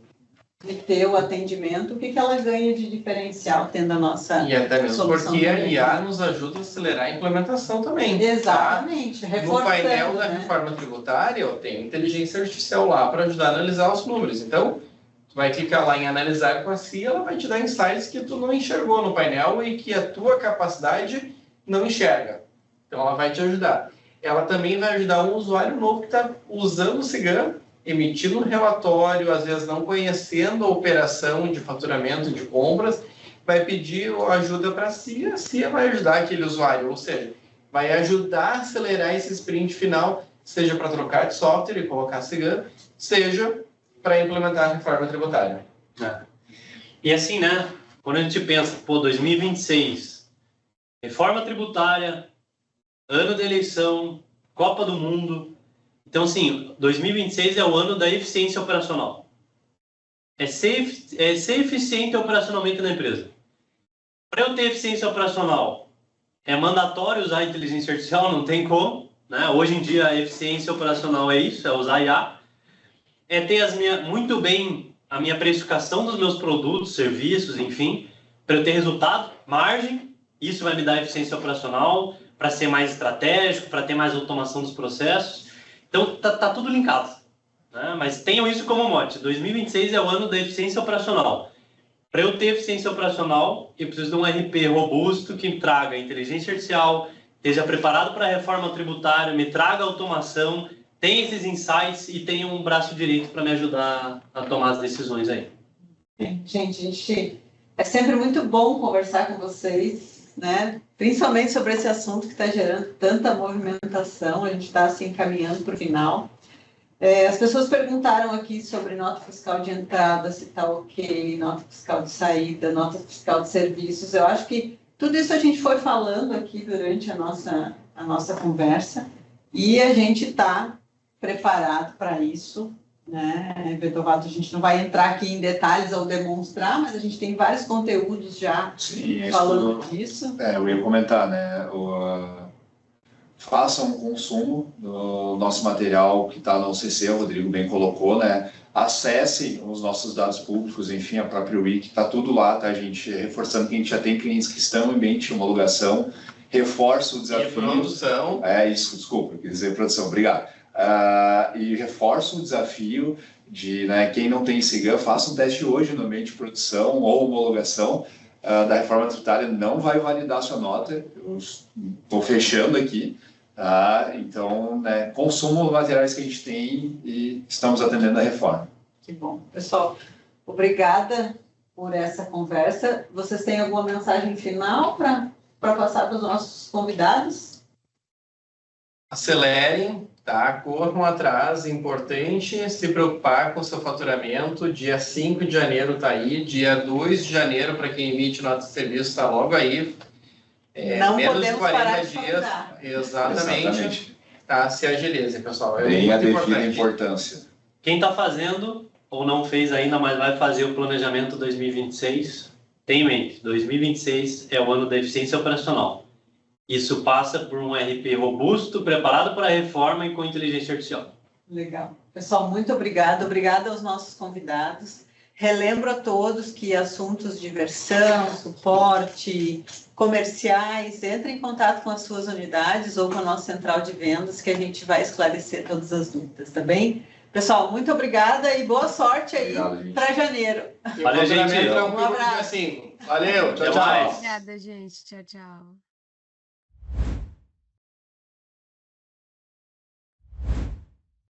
de ter o atendimento, o que ela ganha de diferencial tendo a nossa E até mesmo solução porque a do IA nos ajuda a acelerar a implementação também. Exatamente. Tá? Reforçando, No painel da né? reforma tributária, eu tenho inteligência artificial lá para ajudar a analisar os números. Então, tu vai clicar lá em analisar com a CIA, ela vai te dar insights que tu não enxergou no painel e que a tua capacidade não enxerga. Então, ela vai te ajudar. Ela também vai ajudar um usuário novo que está usando o SIGAM, emitindo um relatório, às vezes não conhecendo a operação de faturamento de compras, vai pedir ajuda para a CIA vai ajudar aquele usuário, ou seja, vai ajudar a acelerar esse sprint final, seja para trocar de software e colocar SIGAM, seja para implementar a reforma tributária. E assim, né, quando a gente pensa, 2026, reforma tributária, ano da eleição, Copa do Mundo. Então, assim, 2026 é o ano da eficiência operacional. É ser eficiente operacionalmente na empresa. Para eu ter eficiência operacional, é mandatório usar a inteligência artificial, não tem como. Né? Hoje em dia, a eficiência operacional é isso, é usar IA. É ter muito bem a minha precificação dos meus produtos, serviços, enfim, para eu ter resultado, margem, isso vai me dar eficiência operacional, para ser mais estratégico, para ter mais automação dos processos. Então, tá tudo linkado. Né? Mas tenham isso como mote. 2026 é o ano da eficiência operacional. Para eu ter eficiência operacional, eu preciso de um RP robusto que me traga inteligência artificial, esteja preparado para a reforma tributária, me traga automação, tenha esses insights e tenha um braço direito para me ajudar a tomar as decisões aí. Gente, é sempre muito bom conversar com vocês, né? Principalmente sobre esse assunto que está gerando tanta movimentação, a gente está assim caminhando para o final. As pessoas perguntaram aqui sobre nota fiscal de entrada, se está ok, nota fiscal de saída, nota fiscal de serviços. Eu acho que tudo isso a gente foi falando aqui durante a nossa conversa e a gente está preparado para isso, né? Vedovato, a gente não vai entrar aqui em detalhes ou demonstrar, mas a gente tem vários conteúdos já falando disso. Eu ia comentar, né? Façam um consumo do nosso material que está no CC, o Rodrigo bem colocou, né? Acessem os nossos dados públicos, enfim, a própria Wiki, está tudo lá, tá, gente? Reforçando que a gente já tem clientes que estão em ambiente de homologação, reforça o desafio. E produção. Isso, desculpa, eu quis dizer produção, obrigado. E reforça o desafio de, né, quem não tem SIGAM, faça um teste hoje no ambiente de produção ou homologação da reforma tributária, não vai validar a sua nota, eu estou fechando aqui. Então, né, consumam os materiais que a gente tem e estamos atendendo a reforma. Que bom. Pessoal, obrigada por essa conversa. Vocês têm alguma mensagem final para passar para os nossos convidados? Acelerem, tá? Corram atrás, é importante se preocupar com o seu faturamento. Dia 5 de janeiro está aí, dia 2 de janeiro, para quem emite nota de serviço, está logo aí. Não menos podemos de 40 parar de dias. faturar. Exatamente. Tá? Se agilizem, pessoal. É Bem a muito devida importante. importância. Quem está fazendo ou não fez ainda, mas vai fazer o planejamento 2026, tem em mente, 2026 é o ano da eficiência operacional. Isso passa por um RP robusto, preparado para a reforma e com inteligência artificial. Legal. Pessoal, muito obrigada. Obrigada aos nossos convidados. Relembro a todos que assuntos de versão, suporte, comerciais, entrem em contato com as suas unidades ou com a nossa central de vendas, que a gente vai esclarecer todas as dúvidas, tá bem? Pessoal, muito obrigada e boa sorte aí para janeiro. Valeu, gente. Um abraço. Valeu, tchau, Até tchau. mais. Obrigada, gente. Tchau, tchau.